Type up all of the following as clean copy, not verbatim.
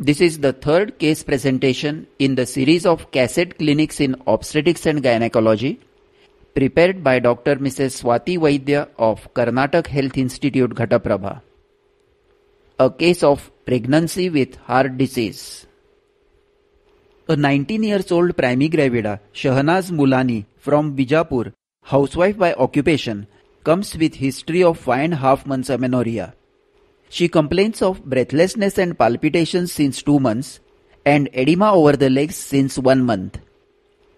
This is the third case presentation in the series of cassette clinics in obstetrics and gynecology, prepared by Dr. Mrs. Swati Vaidya of Karnataka Health Institute, Ghataprabha. A case of pregnancy with heart disease. A 19-year-old primigravida, Shahnaz Mulani from Bijapur, housewife by occupation, comes with history of 5.5 months amenorrhea. She complains of breathlessness and palpitations since 2 months and edema over the legs since 1 month.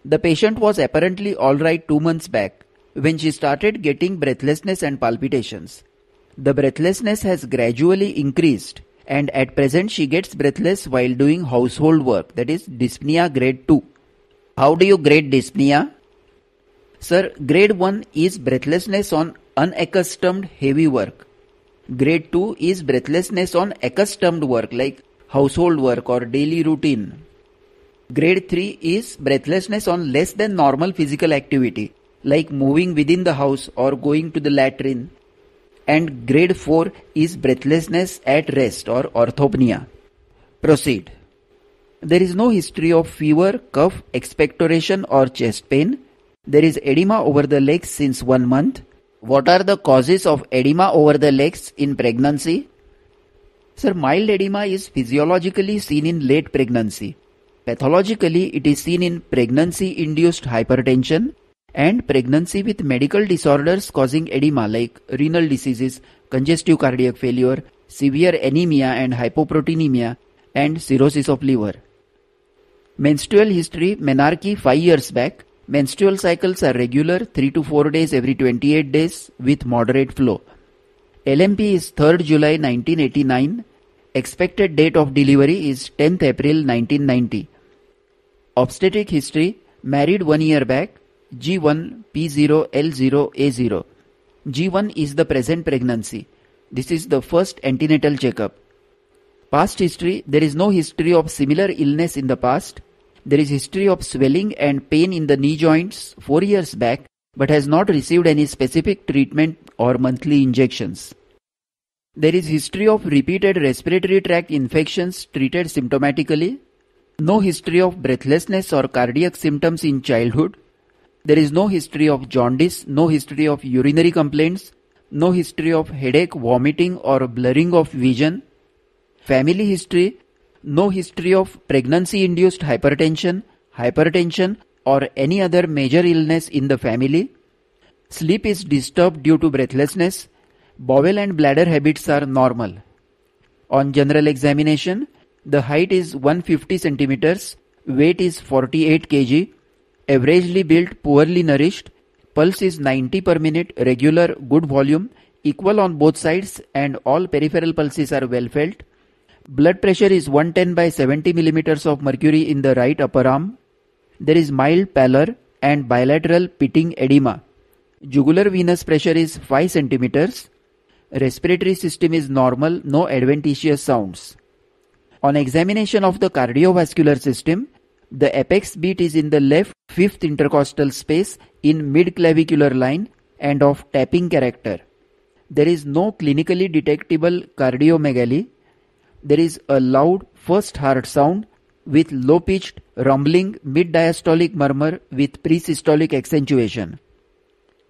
The patient was apparently alright 2 months back when she started getting breathlessness and palpitations. The breathlessness has gradually increased and at present she gets breathless while doing household work, that is dyspnea grade 2. How do you grade dyspnea? Sir, grade 1 is breathlessness on unaccustomed heavy work. Grade 2 is breathlessness on accustomed work like household work or daily routine. Grade 3 is breathlessness on less than normal physical activity like moving within the house or going to the latrine. And grade 4 is breathlessness at rest or orthopnea. Proceed. There is no history of fever, cough, expectoration or chest pain. There is edema over the legs since 1 month. What are the causes of edema over the legs in pregnancy? Sir, mild edema is physiologically seen in late pregnancy. Pathologically, it is seen in pregnancy-induced hypertension and pregnancy with medical disorders causing edema like renal diseases, congestive cardiac failure, severe anemia and hypoproteinemia, and cirrhosis of liver. Menstrual history, menarche 5 years back. Menstrual cycles are regular 3 to 4 days every 28 days with moderate flow. LMP is 3rd July 1989. Expected date of delivery is 10th April 1990. Obstetric history, married 1 year back, G1, P0, L0, A0. G1 is the present pregnancy. This is the first antenatal checkup. Past history, there is no history of similar illness in the past. There is history of swelling and pain in the knee joints 4 years back but has not received any specific treatment or monthly injections. There is history of repeated respiratory tract infections treated symptomatically. No history of breathlessness or cardiac symptoms in childhood. There is no history of jaundice, no history of urinary complaints, no history of headache, vomiting or blurring of vision. Family history, no history of pregnancy-induced hypertension or any other major illness in the family. Sleep is disturbed due to breathlessness. Bowel and bladder habits are normal. On general examination, the height is 150 centimeters, weight is 48 kg, averagely built, poorly nourished, pulse is 90 per minute, regular, good volume, equal on both sides and all peripheral pulses are well felt. Blood pressure is 110 by 70 millimeters of mercury in the right upper arm. There is mild pallor and bilateral pitting edema. Jugular venous pressure is 5 centimeters. Respiratory system is normal, no adventitious sounds. On examination of the cardiovascular system, the apex beat is in the left fifth intercostal space in mid-clavicular line and of tapping character. There is no clinically detectable cardiomegaly. There is a loud first heart sound with low-pitched rumbling mid-diastolic murmur with pre-systolic accentuation.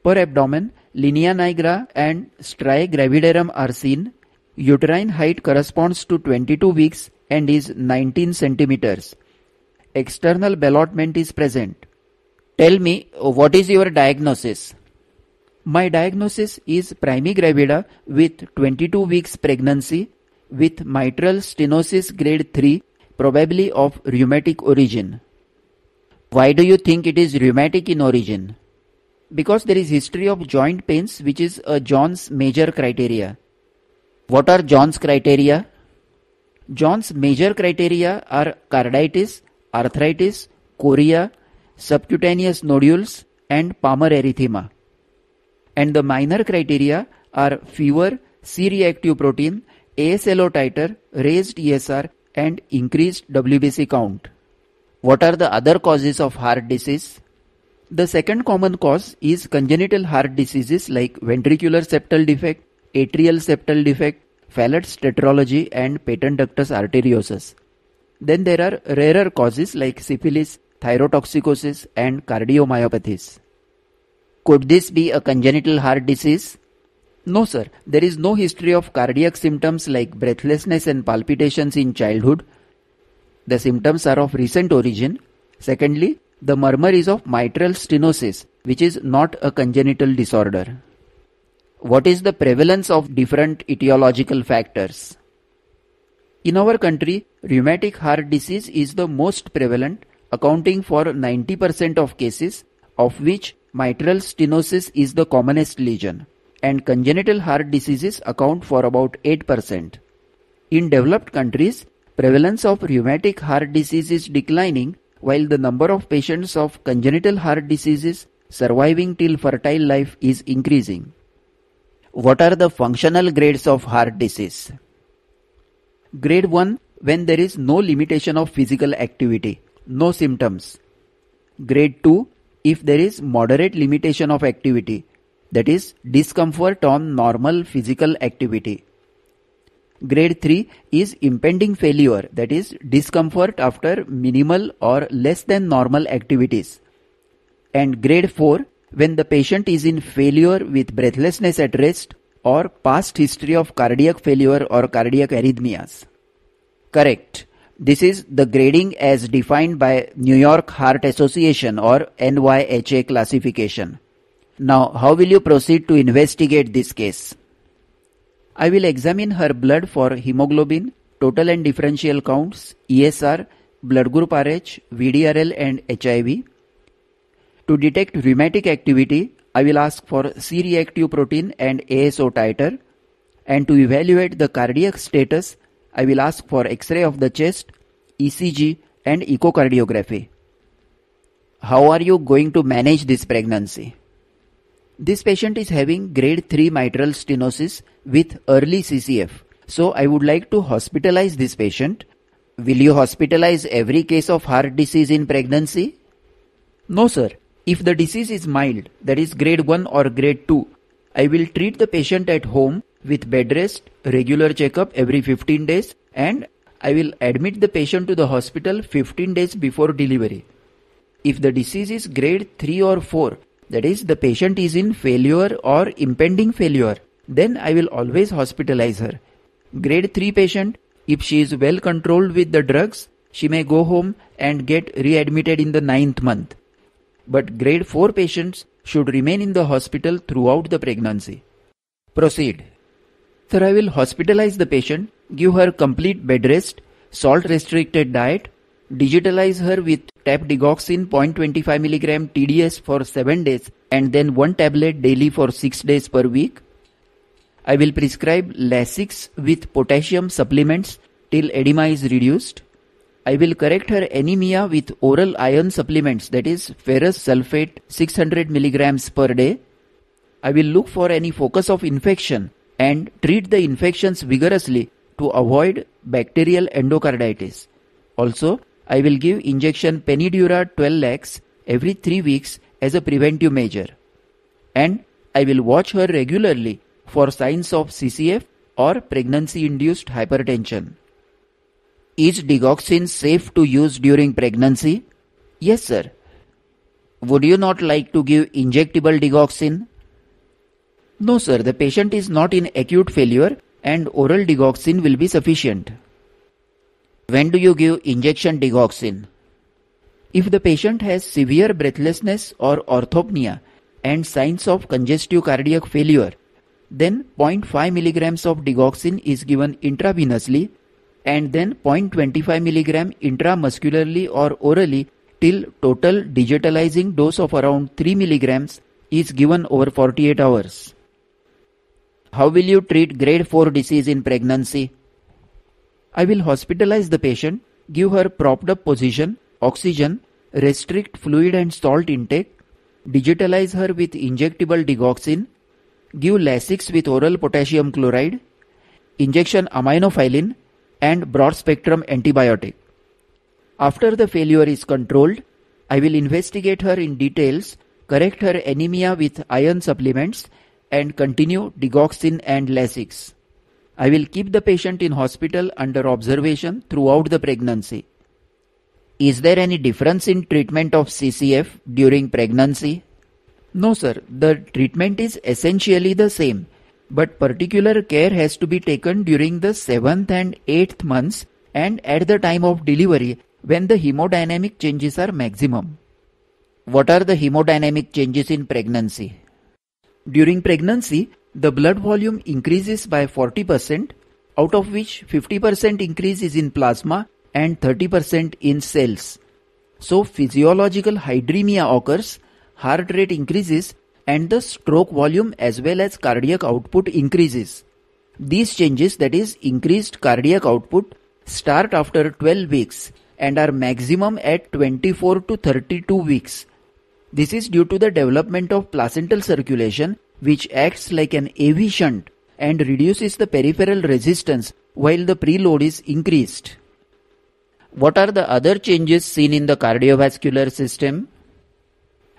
Per abdomen, linea nigra and striae gravidarum are seen. Uterine height corresponds to 22 weeks and is 19 centimeters. External ballotment is present. Tell me, what is your diagnosis? My diagnosis is primigravida with 22 weeks pregnancy with mitral stenosis grade 3, probably of rheumatic origin. Why do you think it is rheumatic in origin? Because there is history of joint pains, which is a John's major criteria. What are John's criteria? John's major criteria are carditis, arthritis, chorea, subcutaneous nodules and Palmer erythema. And the minor criteria are fever, C-reactive protein, ASLO titer, raised ESR and increased WBC count. What are the other causes of heart disease? The second common cause is congenital heart diseases like ventricular septal defect, atrial septal defect, Fallott's tetralogy and patent ductus arteriosus. Then there are rarer causes like syphilis, thyrotoxicosis, and cardiomyopathies. Could this be a congenital heart disease? No, sir. There is no history of cardiac symptoms like breathlessness and palpitations in childhood. The symptoms are of recent origin. Secondly, the murmur is of mitral stenosis, which is not a congenital disorder. What is the prevalence of different etiological factors? In our country, rheumatic heart disease is the most prevalent, accounting for 90% of cases, of which mitral stenosis is the commonest lesion, and congenital heart diseases account for about 8%. In developed countries, prevalence of rheumatic heart disease is declining, while the number of patients of congenital heart diseases surviving till fertile life is increasing. What are the functional grades of heart disease? Grade 1, when there is no limitation of physical activity, no symptoms. Grade 2, if there is moderate limitation of activity, that is discomfort on normal physical activity. Grade 3 is impending failure, that is discomfort after minimal or less than normal activities. And grade 4, when the patient is in failure with breathlessness at rest or past history of cardiac failure or cardiac arrhythmias. Correct. This is the grading as defined by New York Heart Association or NYHA classification. Now, how will you proceed to investigate this case? I will examine her blood for hemoglobin, total and differential counts, ESR, blood group RH, VDRL and HIV. To detect rheumatic activity, I will ask for C-reactive protein and ASO titer, and to evaluate the cardiac status, I will ask for X-ray of the chest, ECG and echocardiography. How are you going to manage this pregnancy? This patient is having grade 3 mitral stenosis with early CCF. So I would like to hospitalize this patient. Will you hospitalize every case of heart disease in pregnancy? No, sir. If the disease is mild, that is grade 1 or grade 2, I will treat the patient at home with bed rest, regular checkup every 15 days, and I will admit the patient to the hospital 15 days before delivery. If the disease is grade 3 or 4, that is the patient is in failure or impending failure, then I will always hospitalize her. Grade 3 patient, if she is well controlled with the drugs, she may go home and get readmitted in the 9th month. But grade 4 patients should remain in the hospital throughout the pregnancy. Proceed. Sir, I will hospitalize the patient, give her complete bed rest, salt restricted diet, digitalize her with tapdigoxin 0.25 mg TDS for 7 days and then 1 tablet daily for 6 days per week. I will prescribe Lasix with potassium supplements till edema is reduced. I will correct her anemia with oral iron supplements, that is ferrous sulfate 600 mg per day. I will look for any focus of infection and treat the infections vigorously to avoid bacterial endocarditis. Also, I will give injection Penidura 12 lakhs every 3 weeks as a preventive measure. And I will watch her regularly for signs of CCF or pregnancy-induced hypertension. Is digoxin safe to use during pregnancy? Yes, sir. Would you not like to give injectable digoxin? No, sir. The patient is not in acute failure and oral digoxin will be sufficient. When do you give injection digoxin? If the patient has severe breathlessness or orthopnea and signs of congestive cardiac failure, then 0.5 mg of digoxin is given intravenously and then 0.25 mg intramuscularly or orally till total digitalizing dose of around 3 mg is given over 48 hours. How will you treat grade 4 disease in pregnancy? I will hospitalize the patient, give her propped up position, oxygen, restrict fluid and salt intake, digitalize her with injectable digoxin, give Lasix with oral potassium chloride, injection aminophylline and broad spectrum antibiotic. After the failure is controlled, I will investigate her in details, correct her anemia with iron supplements and continue digoxin and Lasix. I will keep the patient in hospital under observation throughout the pregnancy. Is there any difference in treatment of CCF during pregnancy? No sir, the treatment is essentially the same, but particular care has to be taken during the 7th and 8th months and at the time of delivery when the hemodynamic changes are maximum. What are the hemodynamic changes in pregnancy? During pregnancy, the blood volume increases by 40%, out of which 50% increase is in plasma and 30% in cells. So physiological hydremia occurs, heart rate increases, and the stroke volume as well as cardiac output increases. These changes, that is increased cardiac output, start after 12 weeks and are maximum at 24 to 32 weeks. This is due to the development of placental circulation, which acts like an AV shunt and reduces the peripheral resistance while the preload is increased. What are the other changes seen in the cardiovascular system?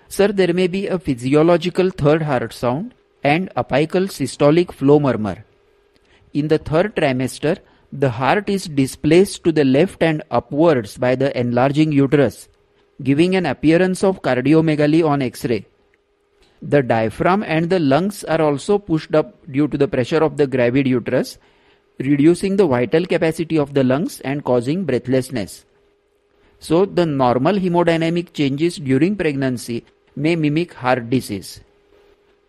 Sir, there may be a physiological third heart sound and apical systolic flow murmur. In the third trimester, the heart is displaced to the left and upwards by the enlarging uterus, giving an appearance of cardiomegaly on X-ray. The diaphragm and the lungs are also pushed up due to the pressure of the gravid uterus, reducing the vital capacity of the lungs and causing breathlessness. So, the normal hemodynamic changes during pregnancy may mimic heart disease.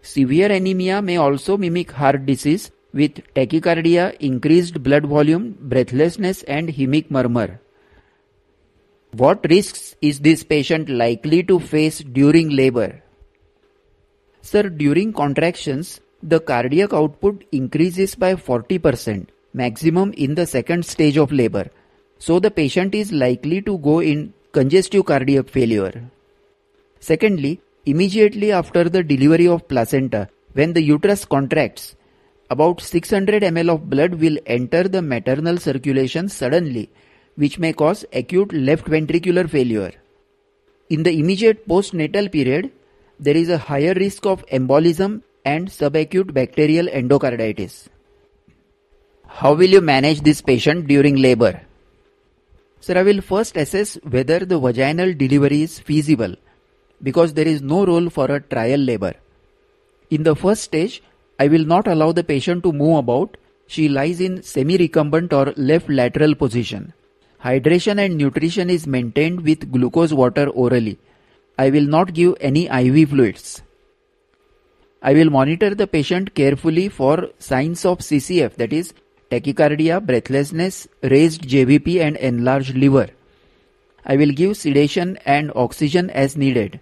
Severe anemia may also mimic heart disease with tachycardia, increased blood volume, breathlessness and hemic murmur. What risks is this patient likely to face during labor? Sir, during contractions, the cardiac output increases by 40%, maximum in the second stage of labor. So the patient is likely to go in congestive cardiac failure. Secondly, immediately after the delivery of placenta, when the uterus contracts, about 600 ml of blood will enter the maternal circulation suddenly, which may cause acute left ventricular failure. In the immediate postnatal period, there is a higher risk of embolism and subacute bacterial endocarditis. How will you manage this patient during labor? Sir, I will first assess whether the vaginal delivery is feasible, because there is no role for a trial labor. In the first stage, I will not allow the patient to move about. She lies in semi-recumbent or left lateral position. Hydration and nutrition is maintained with glucose water orally. I will not give any IV fluids. I will monitor the patient carefully for signs of CCF, that is tachycardia, breathlessness, raised JVP and enlarged liver. I will give sedation and oxygen as needed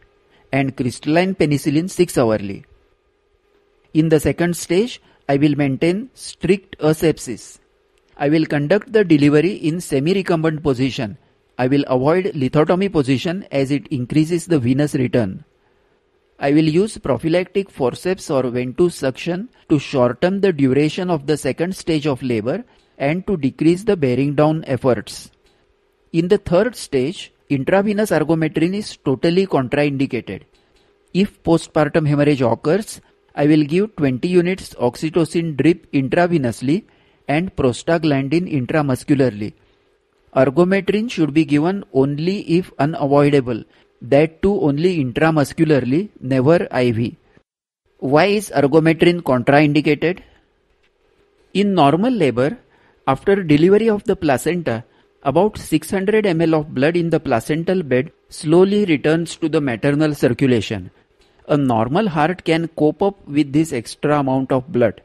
and crystalline penicillin 6 hourly. In the second stage, I will maintain strict asepsis. I will conduct the delivery in semi-recumbent position. I will avoid lithotomy position as it increases the venous return. I will use prophylactic forceps or venous suction to shorten the duration of the second stage of labor and to decrease the bearing down efforts. In the third stage, intravenous ergometrin is totally contraindicated. If postpartum hemorrhage occurs, I will give 20 units oxytocin drip intravenously and prostaglandin intramuscularly. Ergometrin should be given only if unavoidable, that too only intramuscularly, never IV. Why is ergometrin contraindicated? In normal labor, after delivery of the placenta, about 600 ml of blood in the placental bed slowly returns to the maternal circulation. A normal heart can cope up with this extra amount of blood.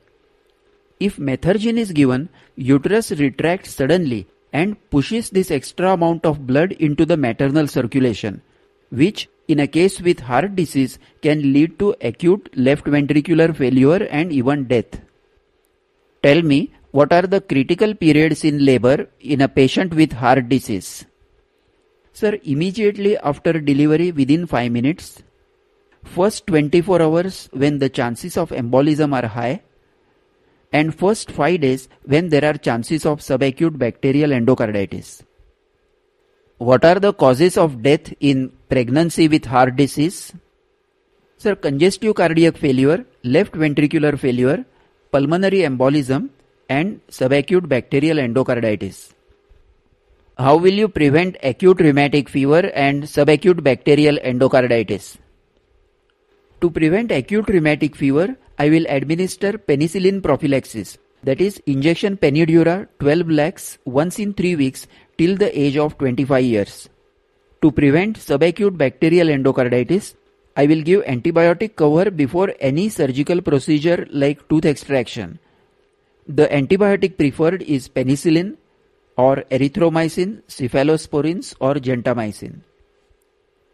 If methergine is given, uterus retracts suddenly and pushes this extra amount of blood into the maternal circulation, which in a case with heart disease can lead to acute left ventricular failure and even death. Tell me, what are the critical periods in labor in a patient with heart disease? Sir, immediately after delivery within 5 minutes, first 24 hours when the chances of embolism are high, and first 5 days when there are chances of subacute bacterial endocarditis. What are the causes of death in pregnancy with heart disease? Sir, congestive cardiac failure, left ventricular failure, pulmonary embolism and subacute bacterial endocarditis. How will you prevent acute rheumatic fever and subacute bacterial endocarditis? To prevent acute rheumatic fever, I will administer penicillin prophylaxis, that is injection Penidura 12 lakhs once in 3 weeks till the age of 25 years. To prevent subacute bacterial endocarditis, I will give antibiotic cover before any surgical procedure like tooth extraction. The antibiotic preferred is penicillin or erythromycin, cephalosporins or gentamicin.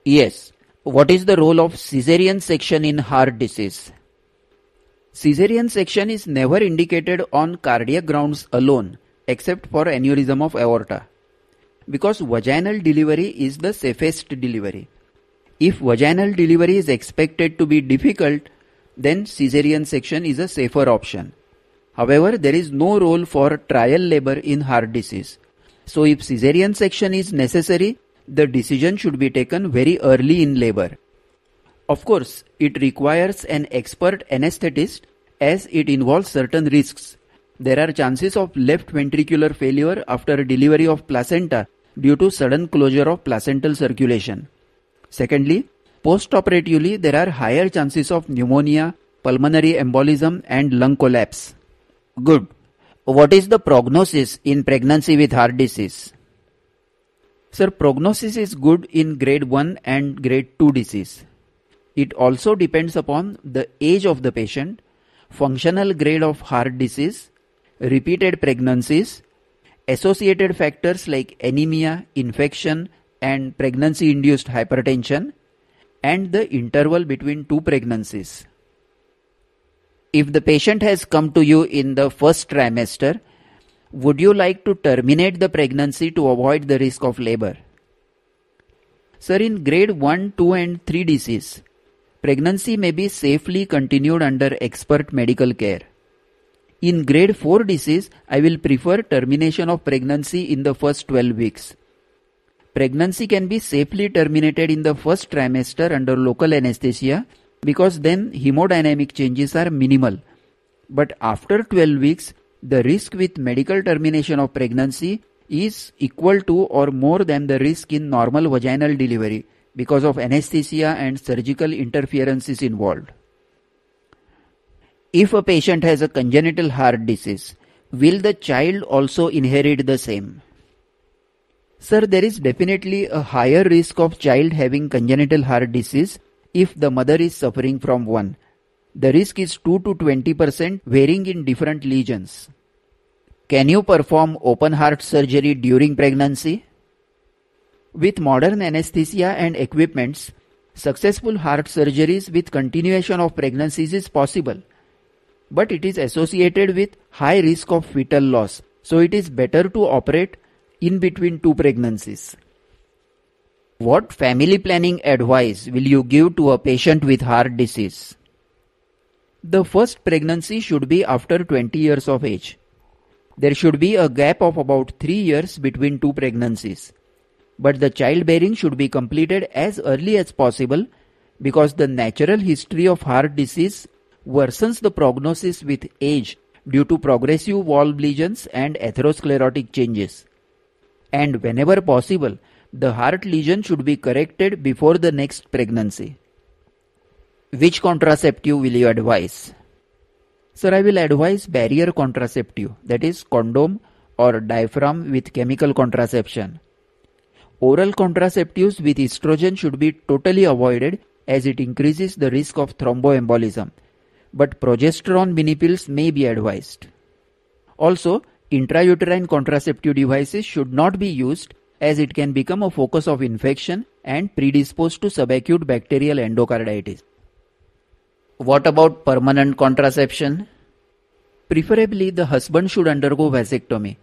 Yes, what is the role of caesarean section in heart disease? Caesarean section is never indicated on cardiac grounds alone except for aneurysm of aorta, because vaginal delivery is the safest delivery. If vaginal delivery is expected to be difficult, then caesarean section is a safer option. However, there is no role for trial labor in heart disease. So if caesarean section is necessary, the decision should be taken very early in labor. Of course, it requires an expert anesthetist as it involves certain risks. There are chances of left ventricular failure after delivery of placenta due to sudden closure of placental circulation. Secondly, post-operatively there are higher chances of pneumonia, pulmonary embolism and lung collapse. Good. What is the prognosis in pregnancy with heart disease? Sir, prognosis is good in grade 1 and grade 2 disease. It also depends upon the age of the patient, functional grade of heart disease, repeated pregnancies, associated factors like anemia, infection and pregnancy-induced hypertension, and the interval between two pregnancies. If the patient has come to you in the first trimester, would you like to terminate the pregnancy to avoid the risk of labor? Sir, in grade 1, 2 and 3 disease, pregnancy may be safely continued under expert medical care. In grade 4 disease, I will prefer termination of pregnancy in the first 12 weeks. Pregnancy can be safely terminated in the first trimester under local anesthesia because then hemodynamic changes are minimal. But after 12 weeks, the risk with medical termination of pregnancy is equal to or more than the risk in normal vaginal delivery because of anesthesia and surgical interferences involved. If a patient has a congenital heart disease, will the child also inherit the same? Sir, there is definitely a higher risk of child having congenital heart disease if the mother is suffering from one. The risk is 2 to 20% varying in different lesions. Can you perform open heart surgery during pregnancy? With modern anesthesia and equipments, successful heart surgeries with continuation of pregnancies is possible. But it is associated with high risk of fetal loss. So it is better to operate in between two pregnancies. What family planning advice will you give to a patient with heart disease? The first pregnancy should be after 20 years of age. There should be a gap of about 3 years between two pregnancies. But the childbearing should be completed as early as possible because the natural history of heart disease worsens the prognosis with age due to progressive valve lesions and atherosclerotic changes. And whenever possible, the heart lesion should be corrected before the next pregnancy. Which contraceptive will you advise? Sir, I will advise barrier contraceptive, that is condom or diaphragm with chemical contraception. Oral contraceptives with estrogen should be totally avoided as it increases the risk of thromboembolism. But progesterone mini pills may be advised. Also, intrauterine contraceptive devices should not be used as it can become a focus of infection and predispose to subacute bacterial endocarditis. What about permanent contraception? Preferably, the husband should undergo vasectomy.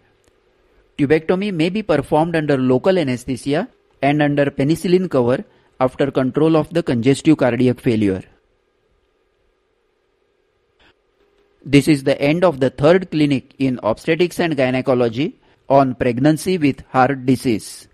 Tubectomy may be performed under local anesthesia and under penicillin cover after control of the congestive cardiac failure. This is the end of the third clinic in obstetrics and gynecology on pregnancy with heart disease.